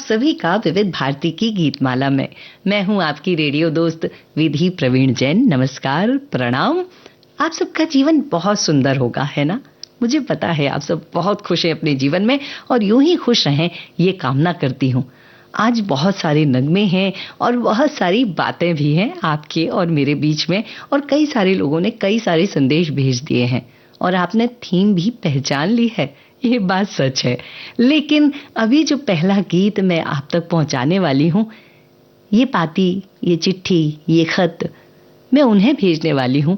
सभी का विविध भारती की गीतमाला में। मैं हूं आपकी रेडियो दोस्त विधि प्रवीण जैन। नमस्कार, प्रणाम। आप सबका जीवन बहुत सुंदर होगा, है ना? मुझे पता है आप सब बहुत खुश हैं अपने जीवन में और यूं ही खुश रहें, ये कामना करती हूं। आज बहुत सारे नगमे हैं और बहुत सारी बातें भी हैं आपके और मेरे बीच में, और कई सारे लोगों ने कई सारे संदेश भेज दिए हैं और आपने थीम भी पहचान ली है, ये बात सच है। लेकिन अभी जो पहला गीत मैं आप तक पहुंचाने वाली हूं, ये पाती, ये चिट्ठी, ये खत मैं उन्हें भेजने वाली हूं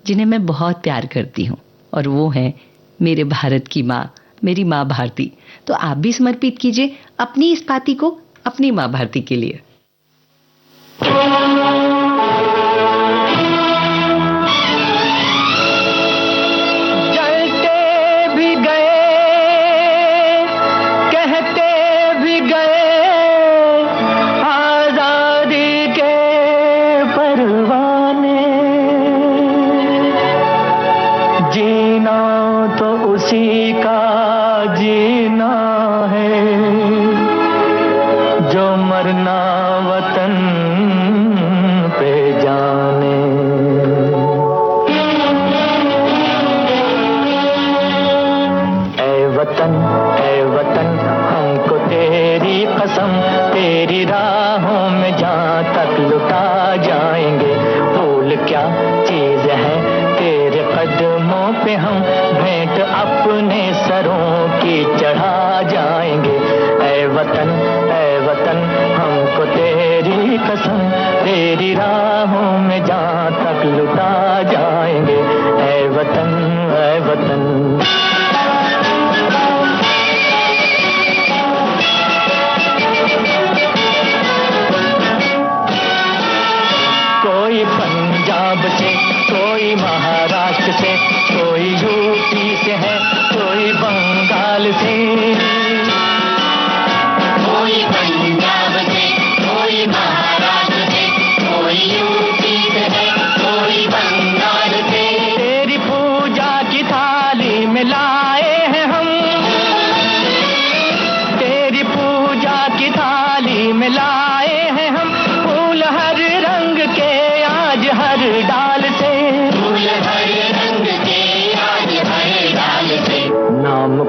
जिन्हें मैं बहुत प्यार करती हूं, और वो है मेरे भारत की माँ, मेरी माँ भारती। तो आप भी समर्पित कीजिए अपनी इस पाती को अपनी माँ भारती के लिए।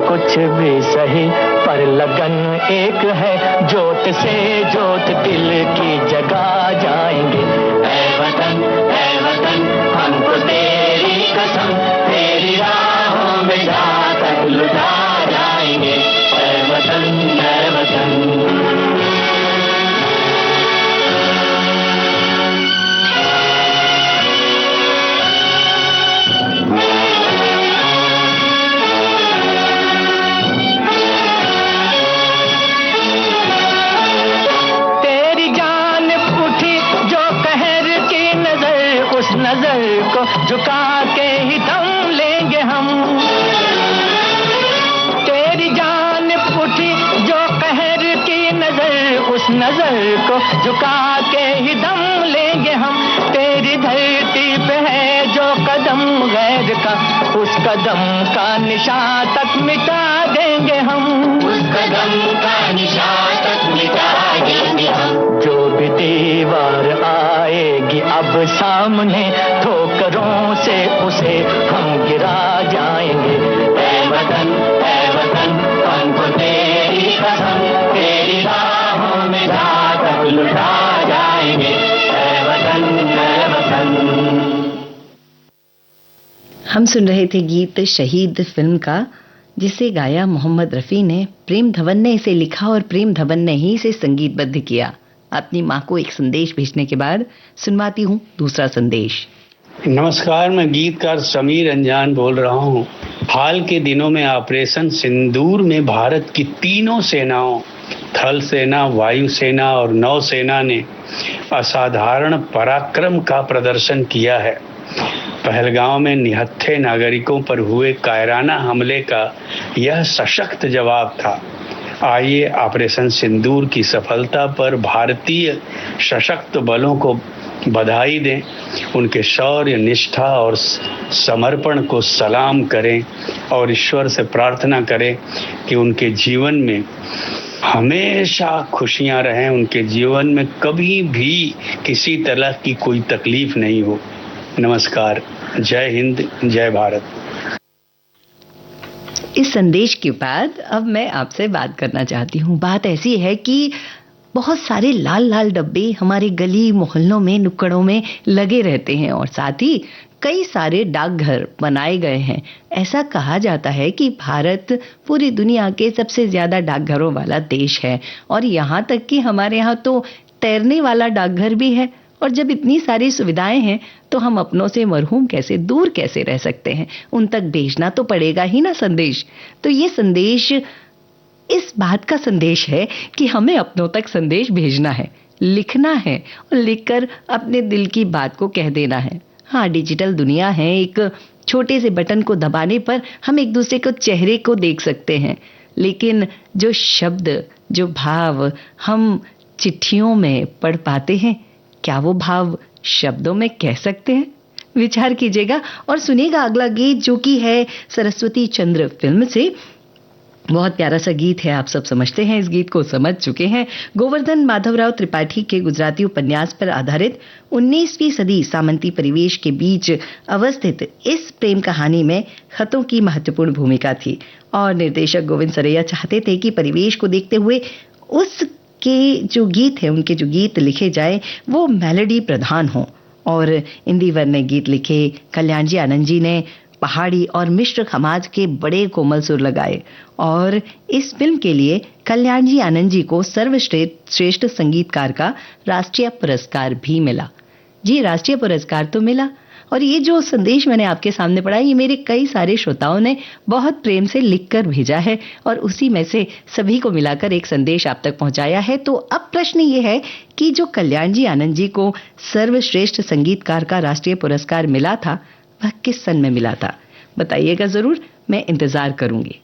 कुछ भी सही पर लगन एक है, जोत से जोत दिल की जगा जाएंगे। ऐ वतन हमको तेरी कसम, तेरी राहों में जहाँ तक लुटा जाएंगे। ऐ वतन नजर को झुका के ही दम लेंगे हम। तेरी जान उठी जो कहर की नजर, उस नजर को झुका के ही दम लेंगे हम। तेरी धरती पे है जो कदम गैर का, उस कदम का निशान तक मिटा देंगे हम। उस कदम का निशान तक मिटा देंगे हम। जो भी दीवार आएगी अब सामने, ठोकरों से उसे हम गिरा जाएंगे। ऐ वतन हमको तेरी कसम, तेरी राहों में जहाँ तक लुटा जाएंगे। ऐ वतन हम सुन रहे थे गीत शहीद फिल्म का, जिसे गाया मोहम्मद रफी ने। प्रेम धवन ने इसे लिखा और प्रेम धवन ने ही इसे संगीतबद्ध किया। अपनी माँ को एक संदेश भेजने के बाद सुनवाती हूँ दूसरा संदेश। नमस्कार, मैं गीतकार समीर अंजान बोल रहा हूँ। हाल के दिनों में ऑपरेशन सिंदूर में भारत की तीनों सेनाओं, थल सेना, वायु सेना और नौसेना ने असाधारण पराक्रम का प्रदर्शन किया है। पहलगांव में निहत्थे नागरिकों पर हुए कायराना हमले का यह सशक्त जवाब था। आइए ऑपरेशन सिंदूर की सफलता पर भारतीय सशक्त बलों को बधाई दें, उनके शौर्य, निष्ठा और समर्पण को सलाम करें और ईश्वर से प्रार्थना करें कि उनके जीवन में हमेशा खुशियां रहें, उनके जीवन में कभी भी किसी तरह की कोई तकलीफ नहीं हो। नमस्कार, जय हिंद, जय भारत। इस संदेश के बाद अब मैं आपसे बात करना चाहती हूँ। बात ऐसी है कि बहुत सारे लाल लाल डब्बे हमारे गली मोहल्लों में, नुक्कड़ों में लगे रहते हैं और साथ ही कई सारे डाकघर बनाए गए हैं। ऐसा कहा जाता है कि भारत पूरी दुनिया के सबसे ज्यादा डाकघरों वाला देश है और यहाँ तक कि हमारे यहाँ तो तैरने वाला डाकघर भी है। और जब इतनी सारी सुविधाएं हैं तो हम अपनों से मरहूम कैसे, दूर कैसे रह सकते हैं? उन तक भेजना तो पड़ेगा ही ना संदेश। तो ये संदेश इस बात का संदेश है कि हमें अपनों तक संदेश भेजना है, लिखना है और लिखकर अपने दिल की बात को कह देना है। हाँ, डिजिटल दुनिया है, एक छोटे से बटन को दबाने पर हम एक दूसरे को चेहरे को देख सकते हैं, लेकिन जो शब्द, जो भाव हम चिट्ठियों में पढ़ पाते हैं, क्या वो भाव शब्दों में कह सकते हैं? विचार कीजिएगा और सुनिएगा अगला गीत, जो कि है सरस्वती चंद्र फिल्म से। बहुत प्यारा सा गीत है, आप सब समझते हैं, इस गीत को समझ चुके हैं। गोवर्धन माधवराव त्रिपाठी के गुजराती उपन्यास पर आधारित 19वीं सदी सामंती परिवेश के बीच अवस्थित इस प्रेम कहानी में खतों की महत्वपूर्ण भूमिका थी और निर्देशक गोविंद सरैया चाहते थे कि परिवेश को देखते हुए उसके जो गीत है, उनके जो गीत लिखे जाए वो मेलोडी प्रधान हो। और इंदिवर ने गीत लिखे, कल्याण जी आनंद जी ने पहाड़ी और मिश्र समाज के बड़े कोमल सुर लगाए और इस फिल्म के लिए कल्याण जी आनंद जी को सर्वश्रेष्ठ संगीतकार का राष्ट्रीय पुरस्कार भी मिला। जी, राष्ट्रीय पुरस्कार तो मिला। और ये जो संदेश मैंने आपके सामने पढ़ा, ये मेरे कई सारे श्रोताओं ने बहुत प्रेम से लिखकर भेजा है और उसी में से सभी को मिलाकर एक संदेश आप तक पहुंचाया है। तो अब प्रश्न ये है कि जो कल्याण जी आनंद जी को सर्वश्रेष्ठ संगीतकार का राष्ट्रीय पुरस्कार मिला था, वह किस सन में मिला था? बताइएगा जरूर, मैं इंतजार करूंगी।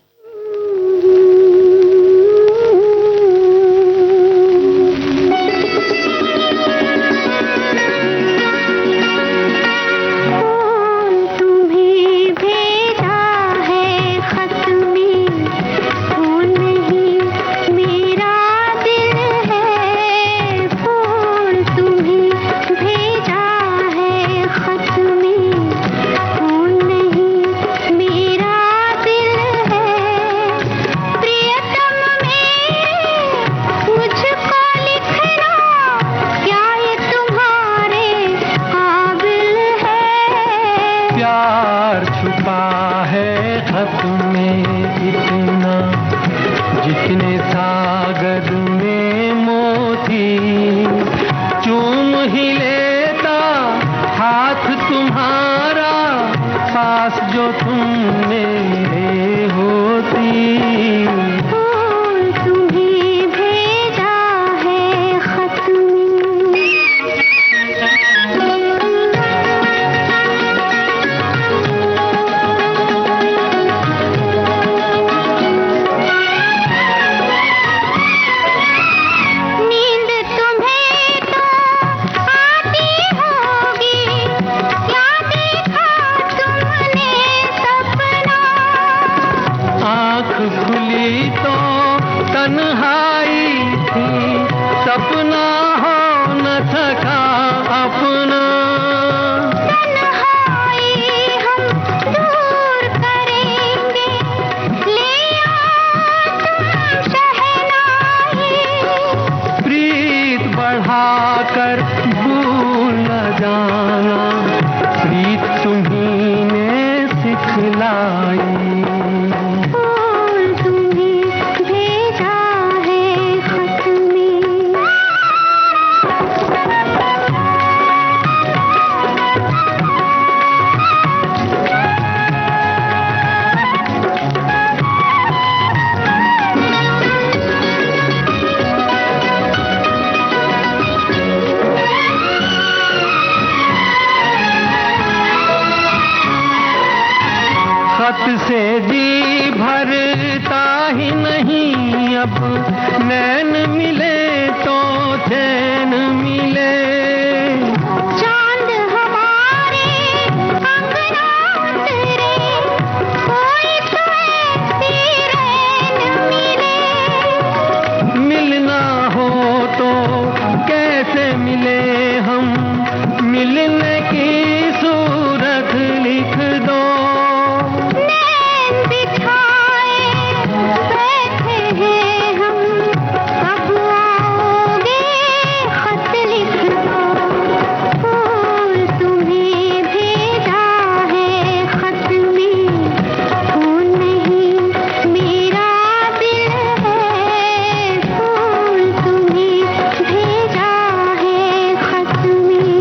मिले हम, मिलने की सूरत लिख दो। नैन बिछाए बैठे हैं हम, कब आओगे खत लिख दो। फूल तुम्हें भेजा है खत में, फूल नहीं मेरा दिल है। फूल तुम्हें भेजा है खत में।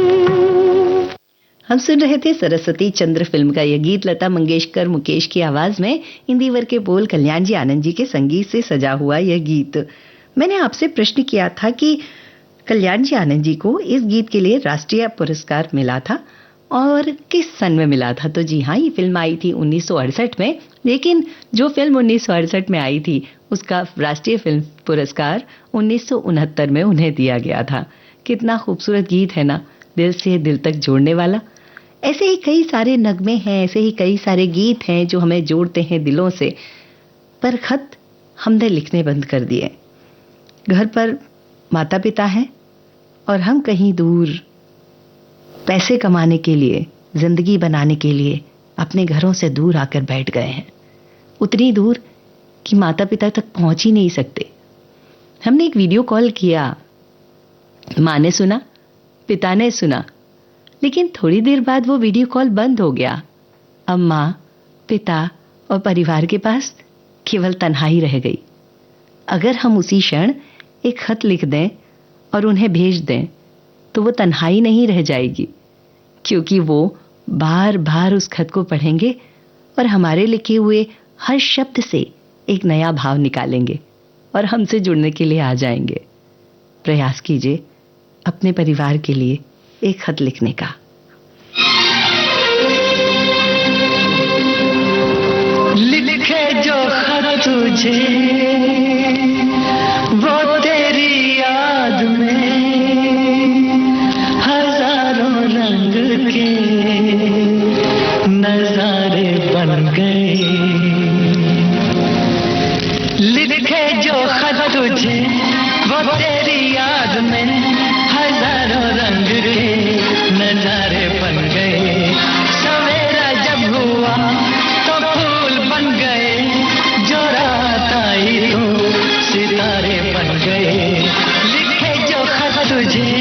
हम सुन रहे थे सरस्वती चंद्र फिल्म का यह गीत। लता मंगेशकर मुकेश की आवाज में, इंदिवर के बोल कल्याण जी आनंद जी के संगीत से सजा हुआ यह गीत। मैंने आपसे प्रश्न किया था कि कल्याण जी आनंद जी को इस गीत के लिए राष्ट्रीय पुरस्कार मिला था और किस सन में मिला था। तो जी हाँ, ये फिल्म आई थी 1968 में, लेकिन जो फिल्म 1968 में आई थी उसका राष्ट्रीय फिल्म पुरस्कार 1969 में उन्हें दिया गया था। कितना खूबसूरत गीत है ना, दिल से दिल तक जोड़ने वाला। ऐसे ही कई सारे नगमे हैं, ऐसे ही कई सारे गीत हैं जो हमें जोड़ते हैं दिलों से, पर खत हमने लिखने बंद कर दिए। घर पर माता पिता हैं और हम कहीं दूर पैसे कमाने के लिए, जिंदगी बनाने के लिए अपने घरों से दूर आकर बैठ गए हैं, उतनी दूर कि माता पिता तक पहुंच ही नहीं सकते। हमने एक वीडियो कॉल किया, माँ ने सुना, पिता ने सुना, लेकिन थोड़ी देर बाद वो वीडियो कॉल बंद हो गया। अब माँ, पिता और परिवार के पास केवल तन्हाई रह गई। अगर हम उसी क्षण एक खत लिख दें और उन्हें भेज दें तो वो तन्हाई नहीं रह जाएगी, क्योंकि वो बार बार उस खत को पढ़ेंगे और हमारे लिखे हुए हर शब्द से एक नया भाव निकालेंगे और हमसे जुड़ने के लिए आ जाएंगे। प्रयास कीजिए अपने परिवार के लिए एक खत लिखने का। लिखे जो खत तुझे वो तेरी याद में हजारों रंग के नजारे बन गए। लिखे जो खत तुझे वो तेरी याद में हजारों रंग के नजारे बन गए। सवेरा जब हुआ तो फूल बन गए, जो रात आई तो सितारे बन गए। लिखे जो खत तुझे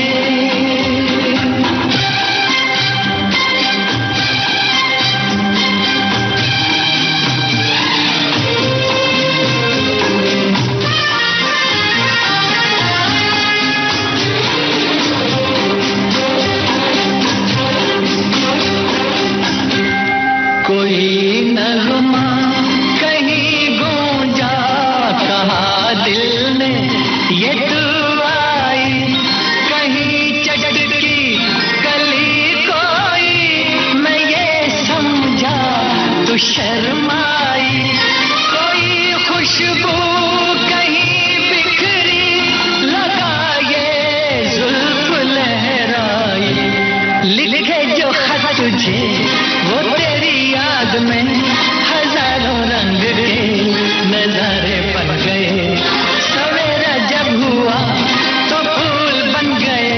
शर्माई, कोई खुशबू कहीं बिखरी, लगाए जुल्फ लहराई। लिखे जो खत तुझे वो तेरी याद में हजारों रंग के नजारे बन गए। सवेरा जब हुआ तो फूल बन गए,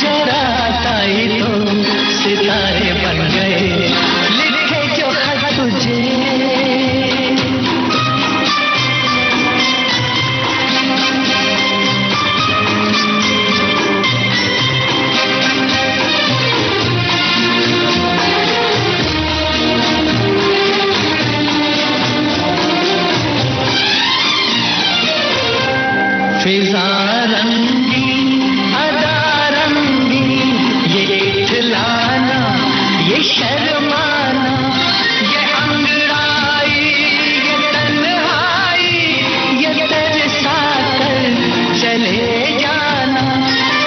जो रात आई तो सितारे बन गए। फिजा रंगी अदा रंगी, ये इठलाना ये शर्माना, ये अंगड़ाई ये तन्हाई, ये तरसा कर चले जाना।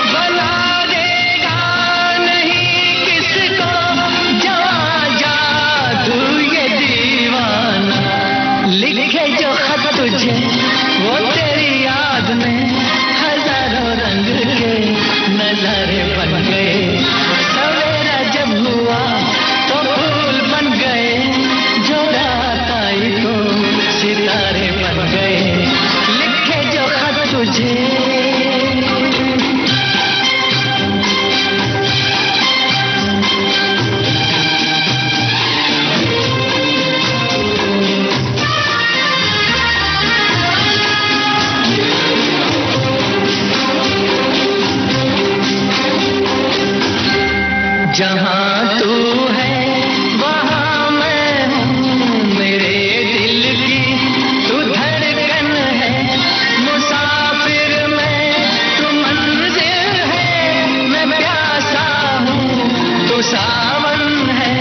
बना देगा नहीं किसको जवां जादू ये दीवाना। लिखे जो खत तुझे वो तेरी याद में हजारों रंग के जहाँ तू है वहाँ मैं हूँ, मेरे दिल की तू धड़कन है, मुसाफिर मैं तू मंजिल है, मैं प्यासा हूँ तू सावन है,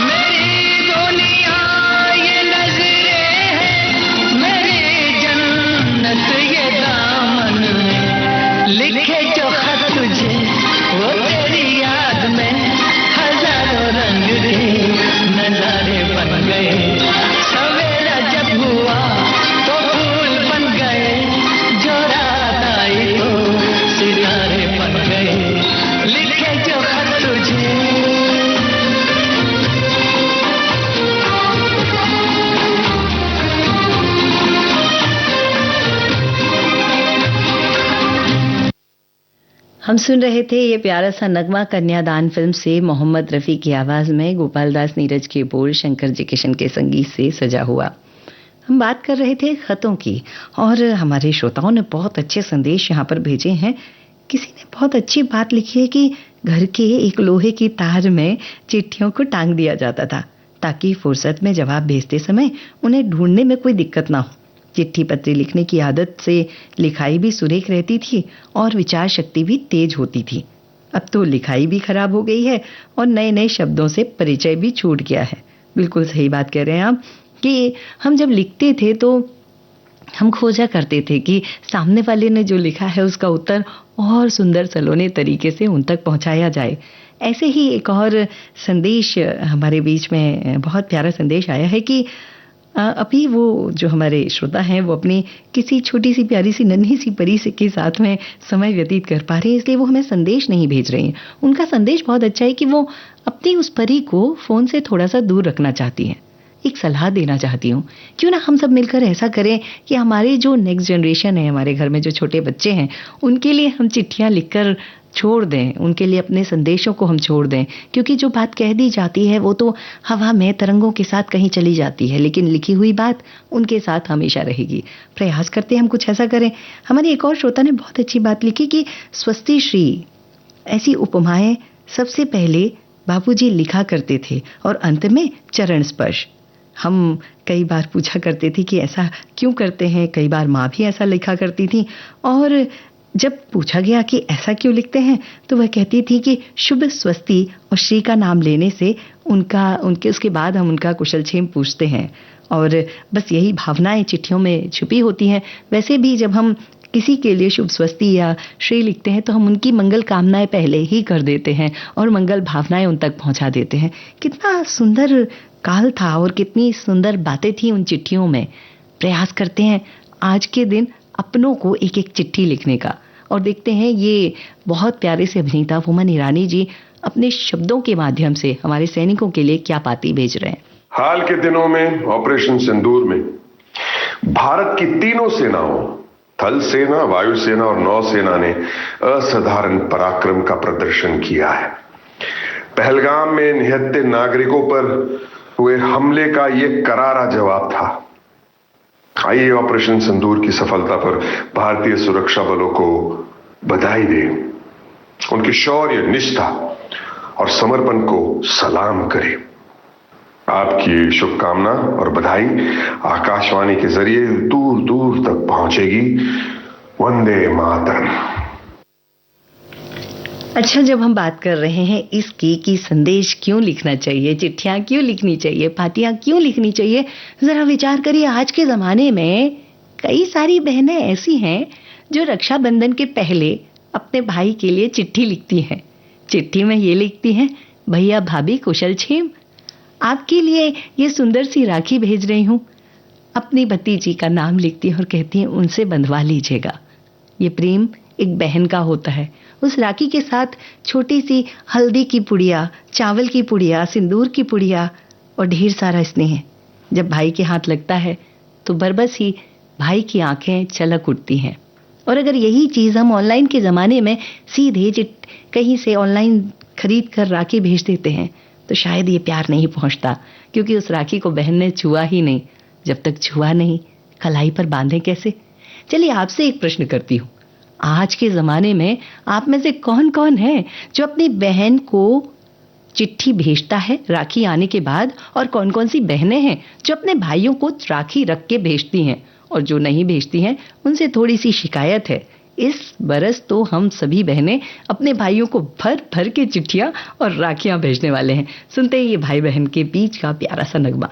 मेरी दुनिया ये नजरें हैं, मेरी जन्नत ये दामन है, लिखे जो खत तुझे वो तेरी याद में हजारों रंग के नजारे बन गए, सवेरा जब हुआ तो फूल बन गए, जो रात आई तो सितारे बन गए, लिखे जो खत तुझे। हम सुन रहे थे ये प्यारा सा नगमा कन्यादान फिल्म से मोहम्मद रफ़ी की आवाज़ में गोपाल दास नीरज के बोल, शंकर जी किशन के संगीत से सजा हुआ। हम बात कर रहे थे खतों की और हमारे श्रोताओं ने बहुत अच्छे संदेश यहाँ पर भेजे हैं। किसी ने बहुत अच्छी बात लिखी है कि घर के एक लोहे की तार में चिट्ठियों को टांग दिया जाता था ताकि फुर्सत में जवाब भेजते समय उन्हें ढूंढने में कोई दिक्कत ना हो। चिट्ठी पत्री लिखने की आदत से लिखाई भी सुरेख रहती थी और विचार शक्ति भी तेज होती थी। अब तो लिखाई भी खराब हो गई है और नए नए शब्दों से परिचय भी छूट गया है। बिल्कुल सही बात कह रहे हैं आप कि हम जब लिखते थे तो हम खोजा करते थे कि सामने वाले ने जो लिखा है उसका उत्तर और सुंदर सलोने तरीके से उन तक पहुंचाया जाए। ऐसे ही एक और संदेश हमारे बीच में बहुत प्यारा संदेश आया है कि अभी वो जो हमारे श्रोता हैं वो अपनी किसी छोटी सी प्यारी सी नन्ही सी परी से के साथ में समय व्यतीत कर पा रहे हैं, इसलिए वो हमें संदेश नहीं भेज रही हैं। उनका संदेश बहुत अच्छा है कि वो अपनी उस परी को फोन से थोड़ा सा दूर रखना चाहती हैं। एक सलाह देना चाहती हूँ, क्यों ना हम सब मिलकर ऐसा करें कि हमारे जो नेक्स्ट जनरेशन है, हमारे घर में जो छोटे बच्चे हैं, उनके लिए हम चिट्ठियाँ लिखकर छोड़ दें, उनके लिए अपने संदेशों को हम छोड़ दें, क्योंकि जो बात कह दी जाती है वो तो हवा में तरंगों के साथ कहीं चली जाती है, लेकिन लिखी हुई बात उनके साथ हमेशा रहेगी। प्रयास करते हैं हम कुछ ऐसा करें। हमारे एक और श्रोता ने बहुत अच्छी बात लिखी कि स्वस्ति श्री ऐसी उपमाएं सबसे पहले बापूजी लिखा करते थे और अंत में चरण स्पर्श। हम कई बार पूछा करते थे कि ऐसा क्यों करते हैं, कई बार माँ भी ऐसा लिखा करती थी और जब पूछा गया कि ऐसा क्यों लिखते हैं तो वह कहती थी कि शुभ स्वस्ति और श्री का नाम लेने से उनके उसके बाद हम उनका कुशलक्षेम पूछते हैं और बस यही भावनाएं चिट्ठियों में छुपी होती हैं। वैसे भी जब हम किसी के लिए शुभ स्वस्ति या श्री लिखते हैं तो हम उनकी मंगल कामनाएं पहले ही कर देते हैं और मंगल भावनाएं उन तक पहुंचा देते हैं। कितना सुंदर काल था और कितनी सुंदर बातें थी उन चिट्ठियों में। प्रयास करते हैं आज के दिन अपनों को एक एक चिट्ठी लिखने का और देखते हैं ये बहुत प्यारे से अभिनेता वुमन ईरानी जी अपने शब्दों के माध्यम से हमारे सैनिकों के लिए क्या पाती भेज रहे हैं। हाल के दिनों में ऑपरेशन सिंदूर में भारत की तीनों सेनाओं, थल सेना, वायुसेना और नौसेना ने असाधारण पराक्रम का प्रदर्शन किया है। पहलगाम में निहत्थे नागरिकों पर हुए हमले का यह करारा जवाब था। आइए ऑपरेशन सिंदूर की सफलता पर भारतीय सुरक्षा बलों को बधाई दें, उनके शौर्य, निष्ठा और समर्पण को सलाम करें। आपकी शुभकामना और बधाई आकाशवाणी के जरिए दूर दूर तक पहुंचेगी। वंदे मातरम। अच्छा, जब हम बात कर रहे हैं इसकी कि संदेश क्यों लिखना चाहिए, चिट्ठियां क्यों लिखनी चाहिए, पातियां क्यों लिखनी चाहिए, जरा विचार करिए। आज के जमाने में कई सारी बहनें ऐसी हैं जो रक्षाबंधन के पहले अपने भाई के लिए चिट्ठी लिखती हैं। चिट्ठी में ये लिखती हैं, भैया भाभी कुशलक्षेम, आपके लिए ये सुंदर सी राखी भेज रही हूं। अपनी भतीजी का नाम लिखती है और कहती है उनसे बंधवा लीजिएगा। ये प्रेम एक बहन का होता है। उस राखी के साथ छोटी सी हल्दी की पुड़िया, चावल की पुड़िया, सिंदूर की पुड़िया और ढेर सारा स्नेह जब भाई के हाथ लगता है तो बरबस ही भाई की आंखें छलक उठती हैं। और अगर यही चीज हम ऑनलाइन के जमाने में सीधे कहीं से ऑनलाइन खरीद कर राखी भेज देते हैं तो शायद ये प्यार नहीं पहुंचता, क्योंकि उस राखी को बहन ने छुआ ही नहीं। जब तक छुआ नहीं, कलाई पर बांधे कैसे? चलिए आपसे एक प्रश्न करती हूँ, आज के जमाने में आप में से कौन कौन है जो अपनी बहन को चिट्ठी भेजता है राखी आने के बाद, और कौन कौन सी बहनें हैं जो अपने भाइयों को राखी रख के भेजती हैं और जो नहीं भेजती हैं उनसे थोड़ी सी शिकायत है। इस बरस तो हम सभी बहनें अपने भाइयों को भर भर के चिट्ठियां और राखियां भेजने वाले हैं। सुनते हैं ये भाई बहन के बीच का प्यारा सा नगमा।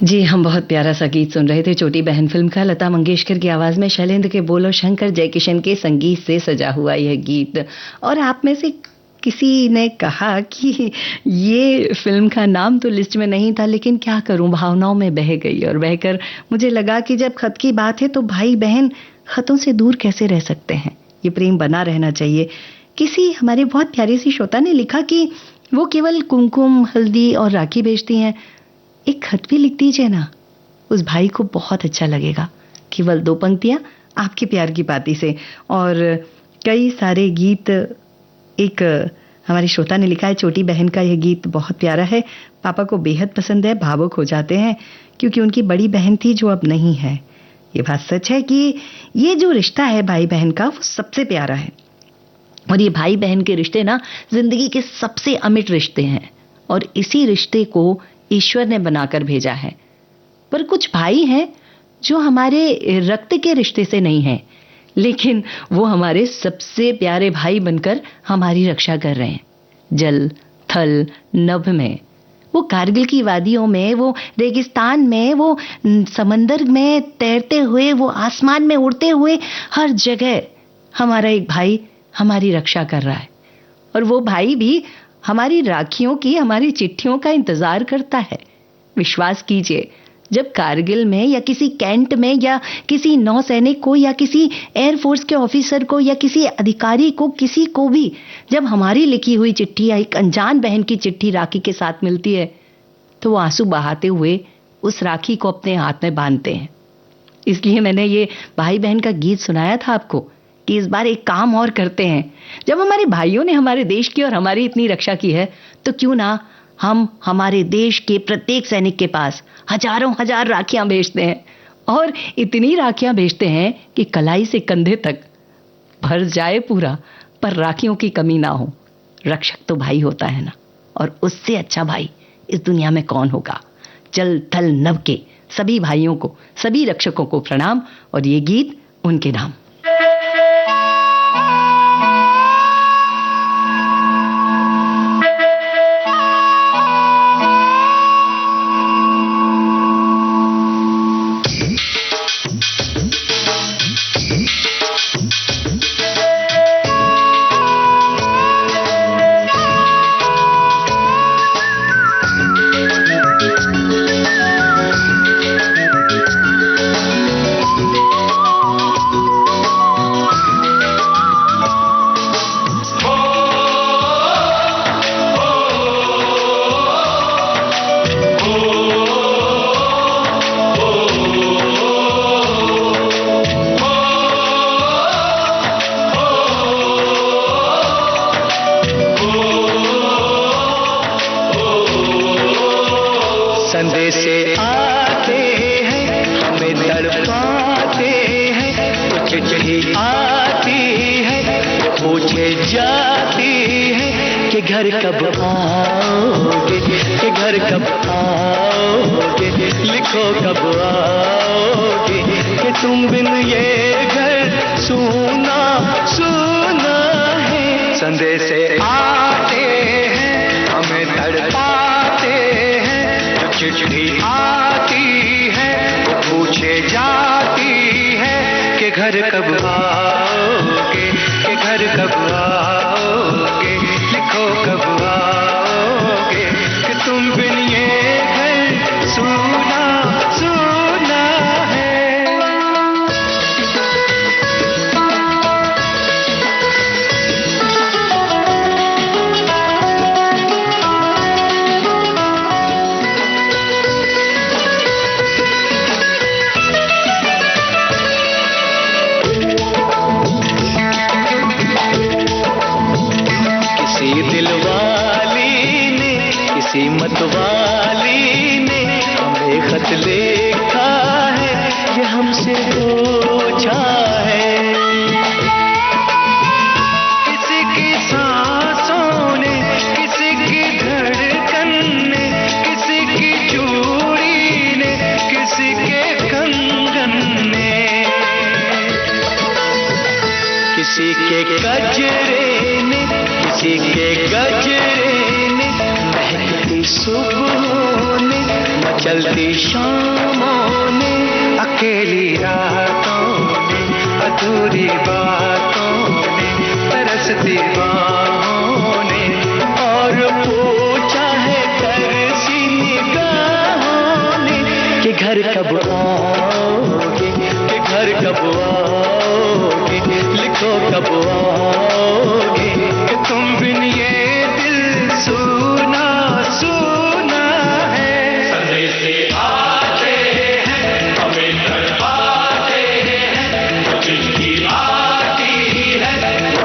जी, हम बहुत प्यारा सा गीत सुन रहे थे छोटी बहन फिल्म का। लता मंगेशकर की आवाज में शैलेंद्र के बोल और शंकर जयकिशन के संगीत से सजा हुआ यह गीत। और आप में से किसी ने कहा कि ये फिल्म का नाम तो लिस्ट में नहीं था, लेकिन क्या करूं, भावनाओं में बह गई और बहकर मुझे लगा कि जब खत की बात है तो भाई बहन खतों से दूर कैसे रह सकते हैं, ये प्रेम बना रहना चाहिए। किसी हमारे बहुत प्यारी सी श्रोता ने लिखा कि वो केवल कुमकुम, हल्दी और राखी भेजती हैं, एक खत भी लिख दीजिए ना, उस भाई को बहुत अच्छा लगेगा। केवल 2 पंक्तियां आपके प्यार की पाती से। और कई सारे गीत, एक हमारी श्रोता ने लिखा है छोटी बहन का यह गीत बहुत प्यारा है, पापा को बेहद पसंद है, भावुक हो जाते हैं क्योंकि उनकी बड़ी बहन थी जो अब नहीं है। ये बात सच है कि ये जो रिश्ता है भाई बहन का वो सबसे प्यारा है। और ये भाई बहन के रिश्ते ना जिंदगी के सबसे अमिट रिश्ते हैं और इसी रिश्ते को ईश्वर ने बनाकर भेजा है। पर कुछ भाई हैं जो हमारे रक्त के रिश्ते से नहीं हैं, लेकिन वो हमारे सबसे प्यारे भाई बनकर हमारी रक्षा कर रहे हैं। जल, थल, नभ में, वो कारगिल की वादियों में, वो रेगिस्तान में, वो समंदर में तैरते हुए, वो आसमान में उड़ते हुए, हर जगह हमारा एक भाई हमारी रक्षा कर रहा है। और वो भाई भी हमारी राखियों की, हमारी चिट्ठियों का इंतजार करता है। विश्वास कीजिए, जब कारगिल में या किसी कैंट में या किसी नौसैनिक को या किसी एयरफोर्स के ऑफिसर को या किसी अधिकारी को, किसी को भी जब हमारी लिखी हुई चिट्ठी या एक अनजान बहन की चिट्ठी राखी के साथ मिलती है, तो वो आंसू बहाते हुए उस राखी को अपने हाथ में बांधते हैं। इसलिए मैंने ये भाई बहन का गीत सुनाया था आपको कि इस बार एक काम और करते हैं। जब हमारे भाइयों ने हमारे देश की और हमारी इतनी रक्षा की है, तो क्यों ना हम हमारे देश के प्रत्येक सैनिक के पास हजारों हजार राखियां भेजते हैं, और इतनी राखियां भेजते हैं कि कलाई से कंधे तक भर जाए पूरा, पर राखियों की कमी ना हो। रक्षक तो भाई होता है ना, और उससे अच्छा भाई इस दुनिया में कौन होगा। जल, थल, नभ के सभी भाइयों को, सभी रक्षकों को प्रणाम, और ये गीत उनके नाम। संदेशे आते हैं, हमें तड़पाते हैं, कुछ चिट्ठी आती है, पूछे जाती है कि घर कब आओगे, कि घर कब आओगे, लिखो कब आओगे, कि तुम बिन ये घर सूना सूना है। संदेशे आते हैं, हमें तड़पाते हैं, चिट्ठी आती है, वो पूछे जाती है कि घर कब आओगे, कि घर कब आओगे, लिखो कब आओगे, कि तुम बिन ये घर सूना सूना है। किसी मतवाली ने हमें खत लिखा है, ये हमसे पूछा है। किसी की सांसों ने, किसी की धड़कन ने, किसी की चूड़ी ने, किसी के कंगन ने, किसी के गजरे ने, किसी के गजरे ने, महकती सुबहों ने, मचलती शामों ने, अकेली रातों ने, अधूरी बातों ने, तरसती बाहों ने, और पूछा है तरसी निगाहों ने कि घर कब आओगे, कि घर कब आओगे, लिखो कब आओगे, कि तुम बिन ये दिल सूना सूना है। संदेशे आते हैं, हमें तड़पाते हैं, चिट्ठी आती है,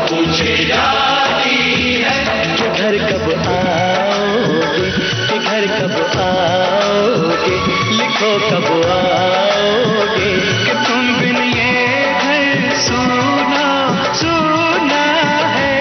पूछे जाती है कि घर कब आओगे, कि घर कब आओगे, लिखो कब आओगे, कि तुम बिन ये घर सूना सूना है।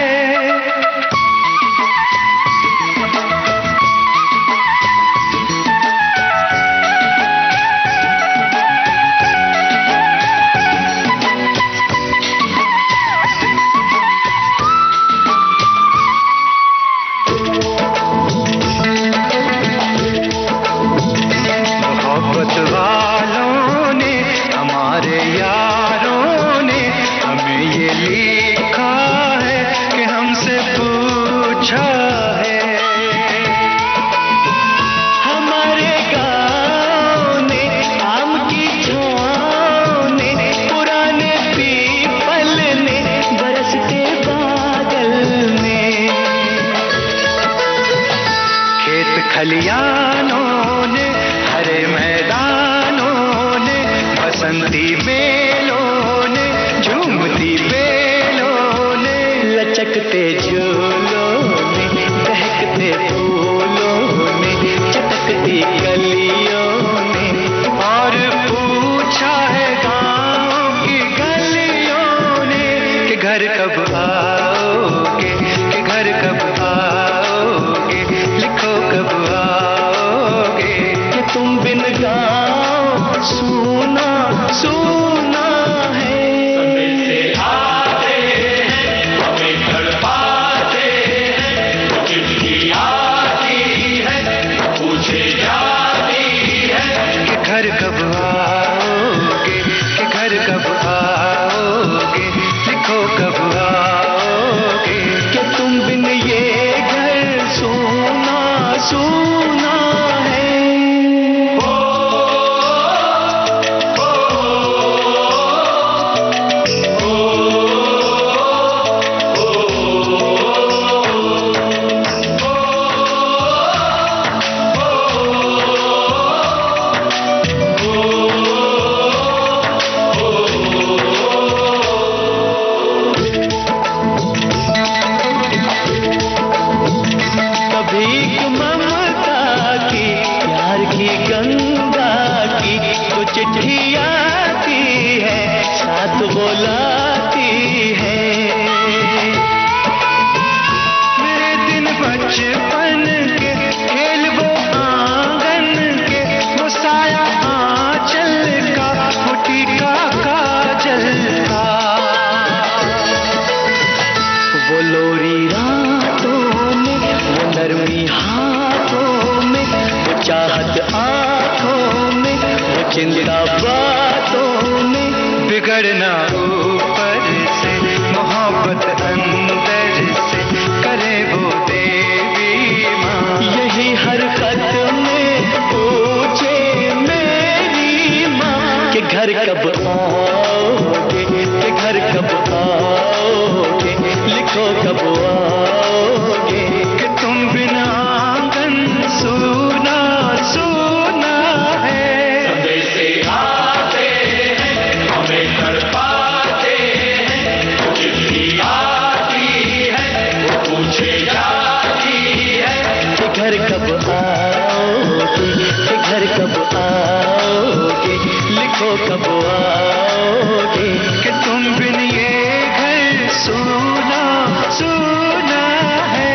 सूना सूना है। से आते हैं हमें तड़पाते हैं, चिट्ठी आती है पूछे जाती है कि घर कब आओगे, कि घर कब आओगे, लिखो कब आओगे, कि तुम बिन ये घर सूना सूना है। चिट्ठी आती है साथ बुलाती है, मेरे दिन बचपन के खेल वो आंगन के, वो साया आंचल का, वो टीका काजल का, वो लोरी रातों में, वो नरमी हाथों में, वो चाहत आंखों में, चिंता बातों में, बिगड़ना ऊपर से, मोहब्बत अंदर से, करे वो देवी माँ। यही हरकत में पूछे मेरी माँ कि घर कब आओगे, कि घर कब आओगे, लिखो कब आओगे, कि तुम बिना आंगन सूना सूना है। आते हैं हमें तड़पाते हैं, चिट्ठी आती है वो पूछे जाती है कि घर कब आओगे, कि घर कब आओगे, लिखो कब आओगे, कि तुम बिन ये घर सूना सूना है।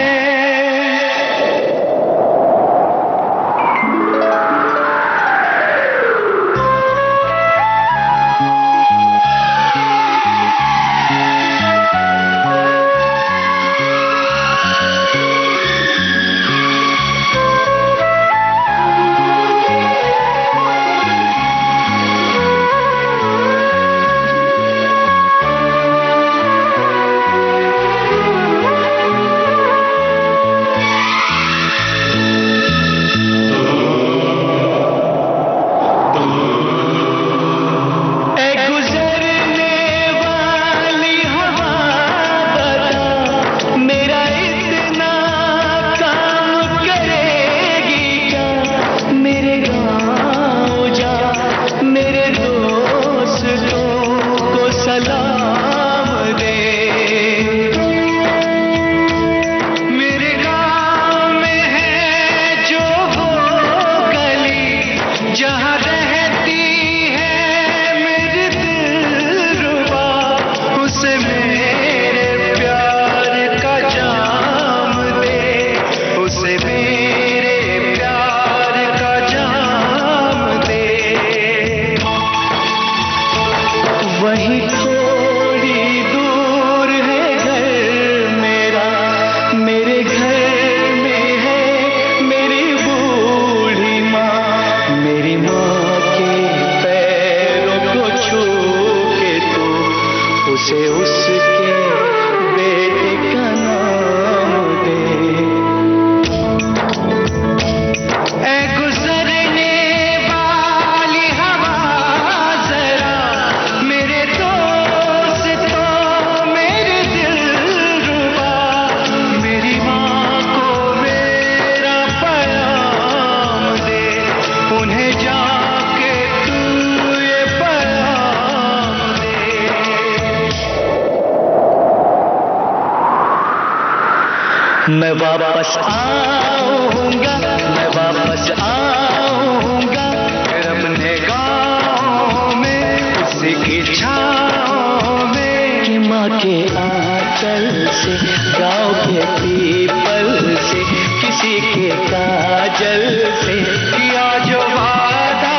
मैं वापस आऊंगा, मैं वापस आऊंगा, फिर अपने गाँव में उसी की छाँव में, कि माँ के आंचल से, गाँव के पीपल से, किसी के काजल से, किया जो वादा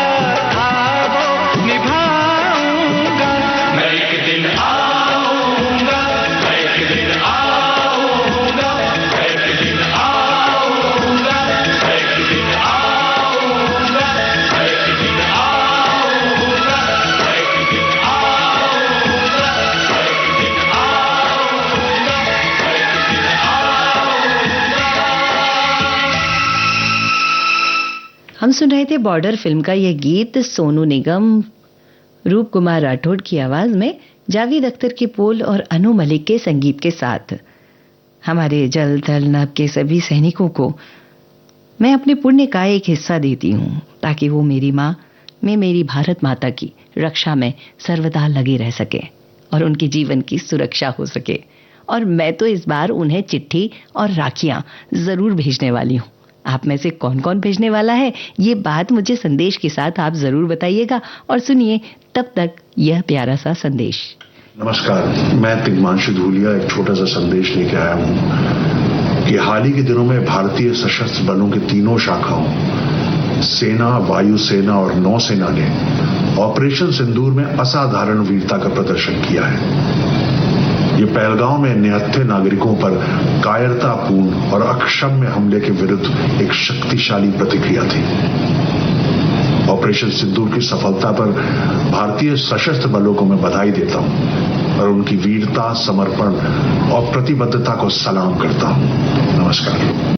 था वो हम सुन रहे थे बॉर्डर फिल्म का यह गीत सोनू निगम, रूप कुमार राठौड़ की आवाज में, जावेद अख्तर के बोल और अनु मलिक के संगीत के साथ। हमारे जल थल नभ के सभी सैनिकों को मैं अपने पुण्य का एक हिस्सा देती हूँ ताकि वो मेरी माँ में, मेरी भारत माता की रक्षा में सर्वदा लगे रह सके और उनके जीवन की सुरक्षा हो सके। और मैं तो इस बार उन्हें चिट्ठी और राखियां जरूर भेजने वाली हूँ। आप में से कौन कौन भेजने वाला है ये बात मुझे संदेश के साथ आप जरूर बताइएगा। और सुनिए तब तक यह प्यारा सा संदेश। नमस्कार, मैं तिग्मांशु धूलिया एक छोटा सा संदेश लेके आया हूँ कि हाल ही के दिनों में भारतीय सशस्त्र बलों की तीनों शाखाओं, सेना, वायुसेना और नौसेना ने ऑपरेशन सिंदूर में असाधारण वीरता का प्रदर्शन किया है। ये पहलगांव में निहत्थे नागरिकों पर कायरतापूर्ण और अक्षम्य हमले के विरुद्ध एक शक्तिशाली प्रतिक्रिया थी। ऑपरेशन सिंदूर की सफलता पर भारतीय सशस्त्र बलों को मैं बधाई देता हूं और उनकी वीरता, समर्पण और प्रतिबद्धता को सलाम करता हूं। नमस्कार।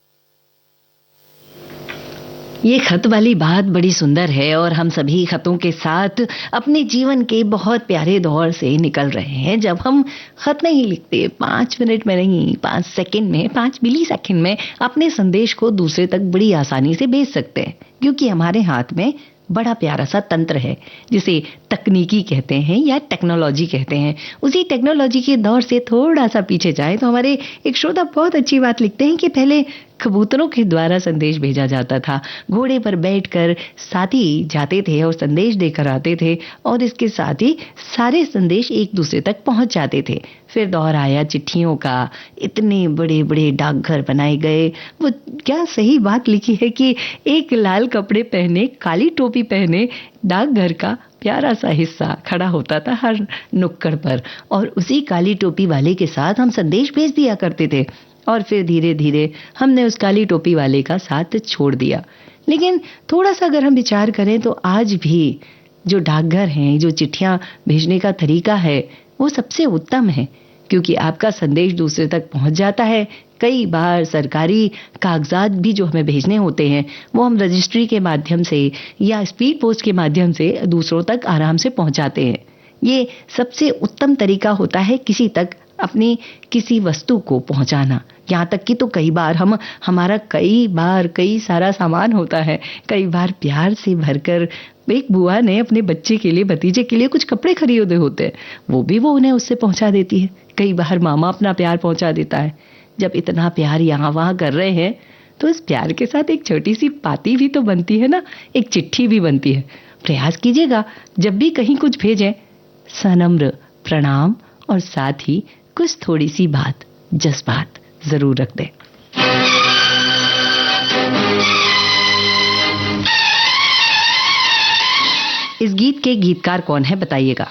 ये खत वाली बात बड़ी सुंदर है और हम सभी खतों के साथ अपने जीवन के बहुत प्यारे दौर से निकल रहे हैं जब हम खत नहीं लिखते, 5 मिनट में नहीं, 5 सेकंड में, 5 मिली सेकंड में अपने संदेश को दूसरे तक बड़ी आसानी से भेज सकते हैं, क्योंकि हमारे हाथ में बड़ा प्यारा सा तंत्र है जिसे तकनीकी कहते हैं या टेक्नोलॉजी कहते हैं। उसी टेक्नोलॉजी के दौर से थोड़ा सा पीछे जाए तो हमारे एक श्रोता बहुत अच्छी बात लिखते हैं कि पहले कबूतरों के द्वारा संदेश भेजा जाता था। घोड़े पर बैठकर साथी जाते थे और संदेश देकर आते थे और इसके साथ ही सारे संदेश एक दूसरे तक पहुंच जाते थे। फिर दौर आया चिट्ठियों का, इतने बड़े बड़े डाकघर बनाए गए। वो क्या सही बात लिखी है कि एक लाल कपड़े पहने, काली टोपी पहने डाकघर का प्यारा सा हिस्सा खड़ा होता था हर नुक्कड़ पर और उसी काली टोपी वाले के साथ हम संदेश भेज दिया करते थे। और फिर धीरे धीरे हमने उस काली टोपी वाले का साथ छोड़ दिया। लेकिन थोड़ा सा अगर हम विचार करें तो आज भी जो डाकघर हैं, जो चिट्ठियां भेजने का तरीका है, वो सबसे उत्तम है, क्योंकि आपका संदेश दूसरे तक पहुंच जाता है। कई बार सरकारी कागजात भी जो हमें भेजने होते हैं वो हम रजिस्ट्री के माध्यम से या स्पीड पोस्ट के माध्यम से दूसरों तक आराम से पहुंचाते हैं। ये सबसे उत्तम तरीका होता है किसी तक अपनी किसी वस्तु को पहुंचाना। यहाँ तक कि तो हमारा कई सारा सामान होता है, कई बार प्यार से भरकर एक बुआ ने अपने बच्चे के लिए, भतीजे के लिए कुछ कपड़े खरीदे होते हैं, वो उन्हें उससे पहुंचा देती है। कई बार मामा अपना प्यार पहुंचा देता है। जब इतना प्यार यहाँ वहाँ कर रहे हैं तो इस प्यार के साथ एक छोटी सी पाती भी तो बनती है ना, एक चिट्ठी भी बनती है। प्रयास कीजिएगा जब भी कहीं कुछ भेजें, सनम्र प्रणाम और साथ ही कुछ थोड़ी सी बात, जज्बात जरूर रख दें। इस गीत के गीतकार कौन है बताइएगा।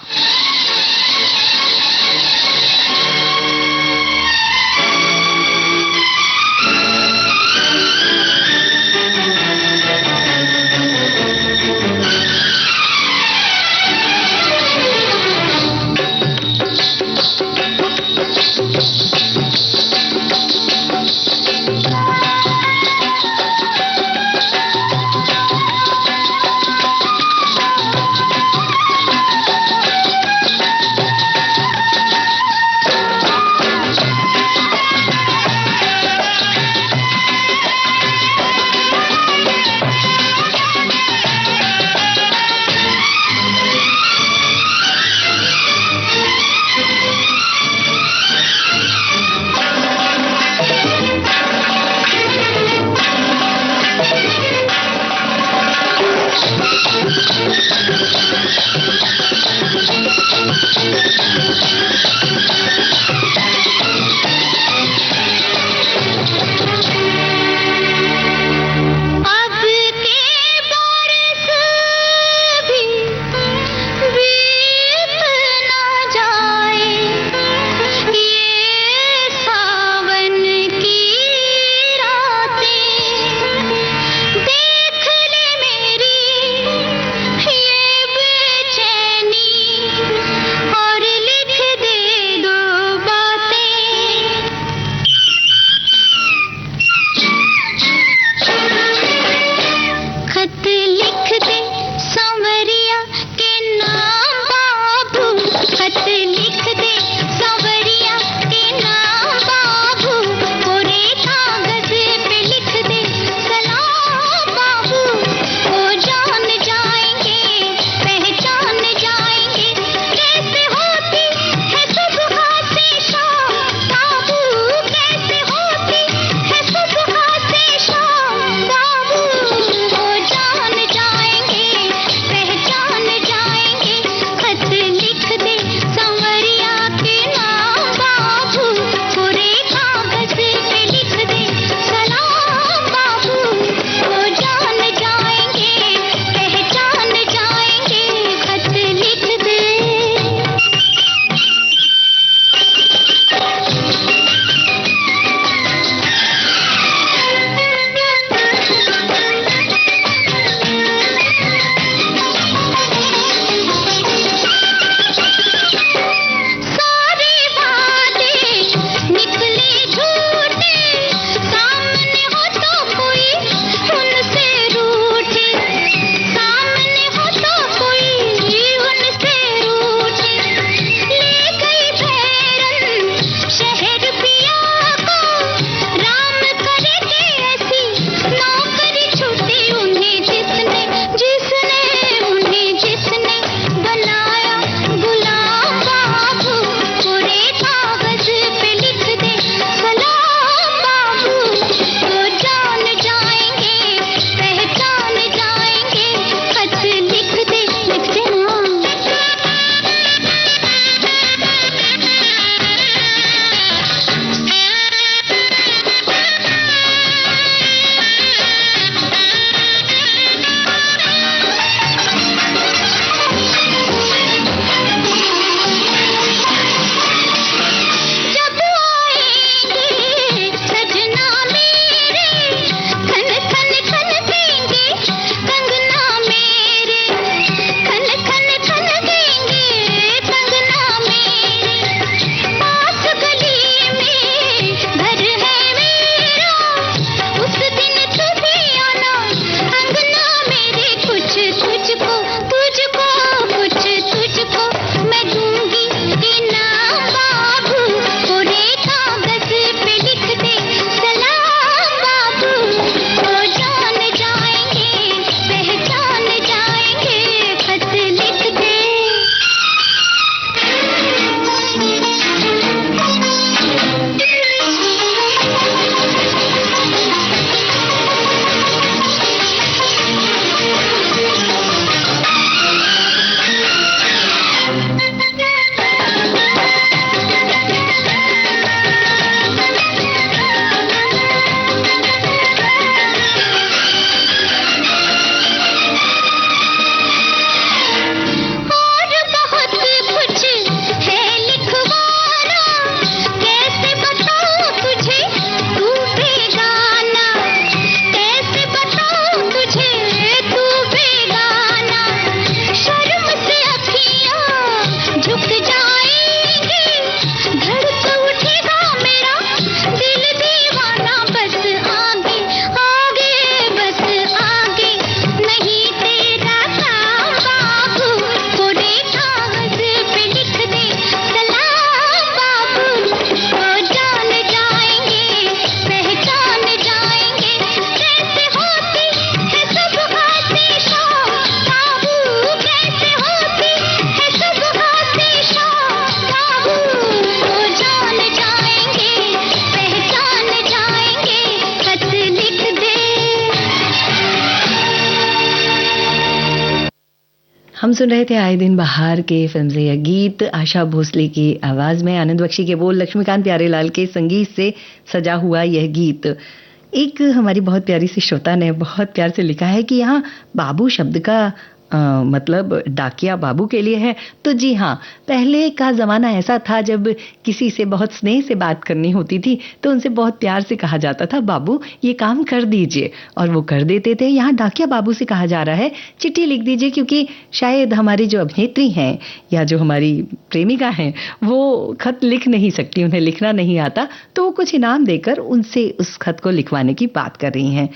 हम सुन रहे थे आए दिन बहार के फिल्म से यह गीत, आशा भोसले की आवाज में, आनंद बख्शी के बोल, लक्ष्मीकांत प्यारेलाल के संगीत से सजा हुआ यह गीत। एक हमारी बहुत प्यारी सी श्रोता ने बहुत प्यार से लिखा है कि यहाँ बाबू शब्द का मतलब डाकिया बाबू के लिए है। तो जी हाँ, पहले का ज़माना ऐसा था जब किसी से बहुत स्नेह से बात करनी होती थी तो उनसे बहुत प्यार से कहा जाता था, बाबू ये काम कर दीजिए, और वो कर देते थे। यहाँ डाकिया बाबू से कहा जा रहा है चिट्ठी लिख दीजिए, क्योंकि शायद हमारी जो अभिनेत्री हैं या जो हमारी प्रेमिका हैं वो खत लिख नहीं सकती, उन्हें लिखना नहीं आता, तो वो कुछ इनाम देकर उनसे उस खत को लिखवाने की बात कर रही हैं।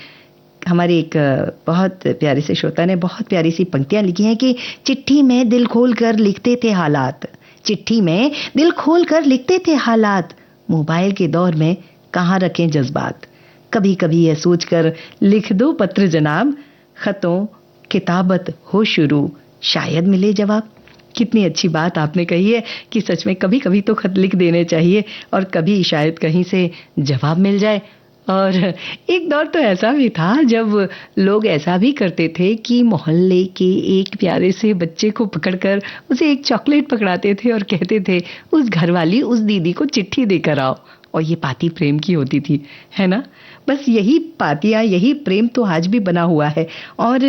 हमारी एक बहुत प्यारी से श्रोता ने बहुत प्यारी सी पंक्तियां लिखी हैं कि चिट्ठी में दिल खोल कर लिखते थे हालात, चिट्ठी में दिल खोल कर लिखते थे हालात, मोबाइल के दौर में कहाँ रखें जज्बात, कभी कभी यह सोचकर लिख दो पत्र जनाब, खतों किताबत हो शुरू, शायद मिले जवाब। कितनी अच्छी बात आपने कही है कि सच में कभी कभी तो खत लिख देने चाहिए और कभी शायद कहीं से जवाब मिल जाए। और एक दौर तो ऐसा भी था जब लोग ऐसा भी करते थे कि मोहल्ले के एक प्यारे से बच्चे को पकड़कर उसे एक चॉकलेट पकड़ाते थे और कहते थे उस घरवाली उस दीदी को चिट्ठी देकर आओ, और ये पाती प्रेम की होती थी, है ना। बस यही पातियां, यही प्रेम तो आज भी बना हुआ है। और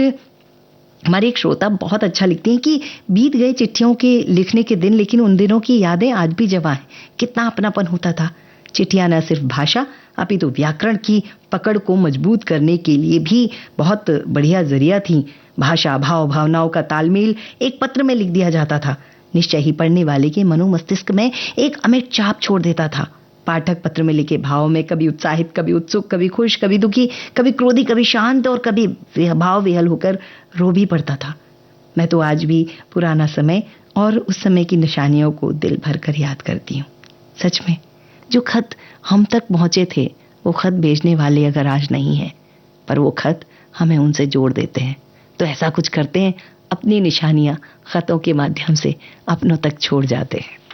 हमारे एक श्रोता बहुत अच्छा लिखते हैं कि बीत गए चिट्ठियों के लिखने के दिन, लेकिन उन दिनों की यादें आज भी जवां हैं। कितना अपनापन होता था। चिट्ठियां न सिर्फ भाषा अपितु व्याकरण की पकड़ को मजबूत करने के लिए भी बहुत बढ़िया जरिया थी। भाषा, भाव, भावनाओं का तालमेल एक पत्र में लिख दिया जाता था, निश्चय ही पढ़ने वाले के मनोमस्तिष्क में एक अमिट छाप छोड़ देता था। पाठक पत्र में लिखे भाव में कभी उत्साहित, कभी उत्सुक, कभी खुश, कभी दुखी, कभी क्रोधी, कभी शांत और कभी भाव विहल होकर रो भी पड़ता था। मैं तो आज भी पुराना समय और उस समय की निशानियों को दिल भर कर याद करती हूँ। सच में जो खत हम तक पहुंचे थे, वो खत भेजने वाले अगर आज नहीं है, पर वो खत हमें उनसे जोड़ देते हैं। तो ऐसा कुछ करते हैं, अपनी निशानियां खतों के माध्यम से अपनों तक छोड़ जाते हैं।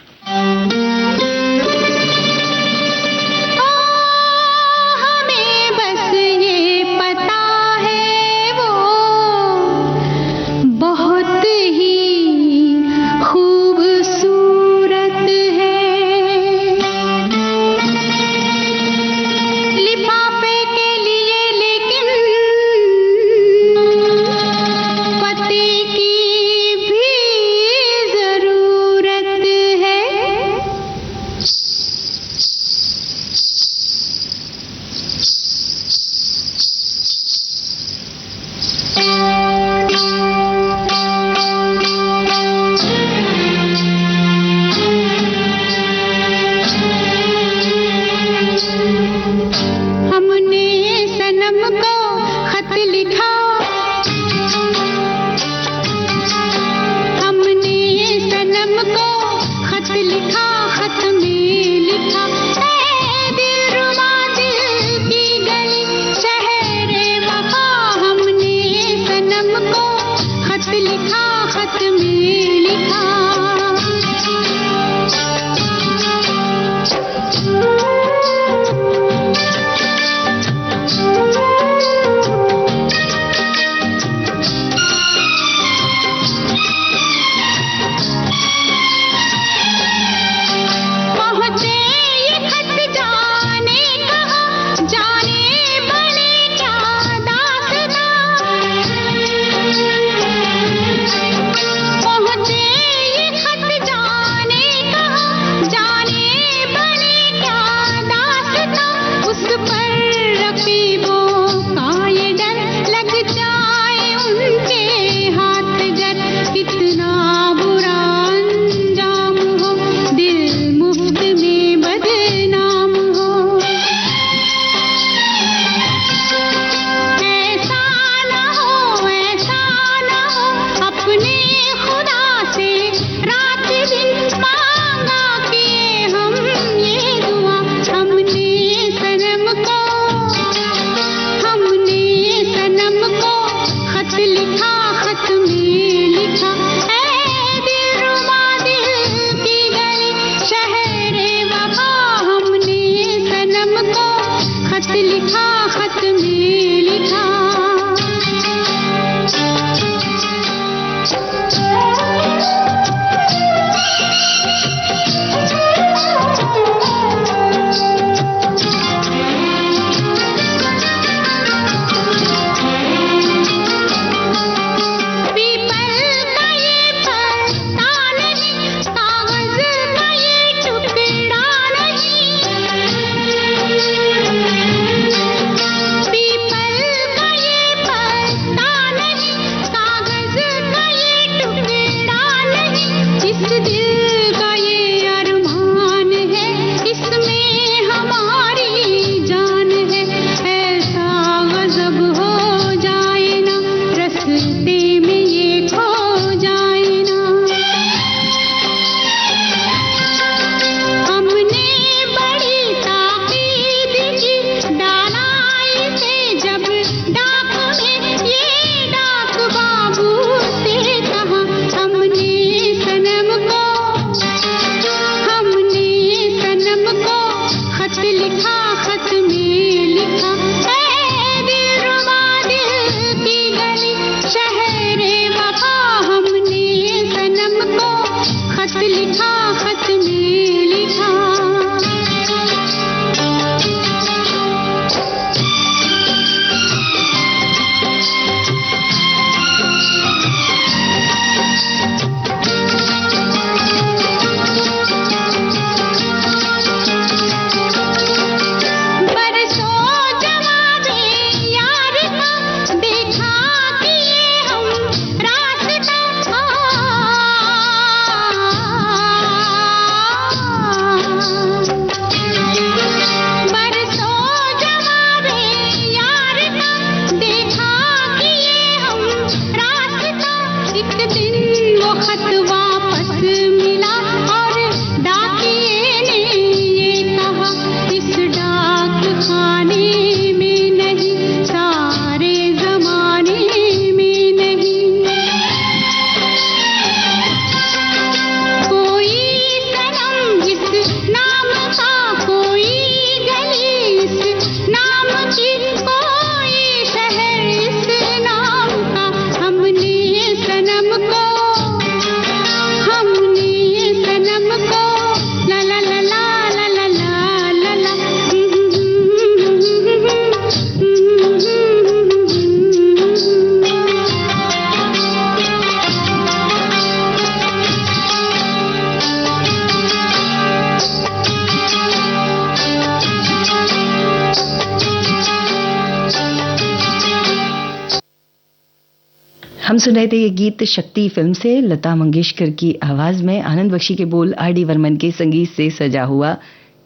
हम सुन रहे थे ये गीत शक्ति फिल्म से, लता मंगेशकर की आवाज में, आनंद बख्शी के बोल, आर डी बर्मन के संगीत से सजा हुआ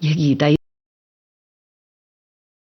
यह गीत। आइए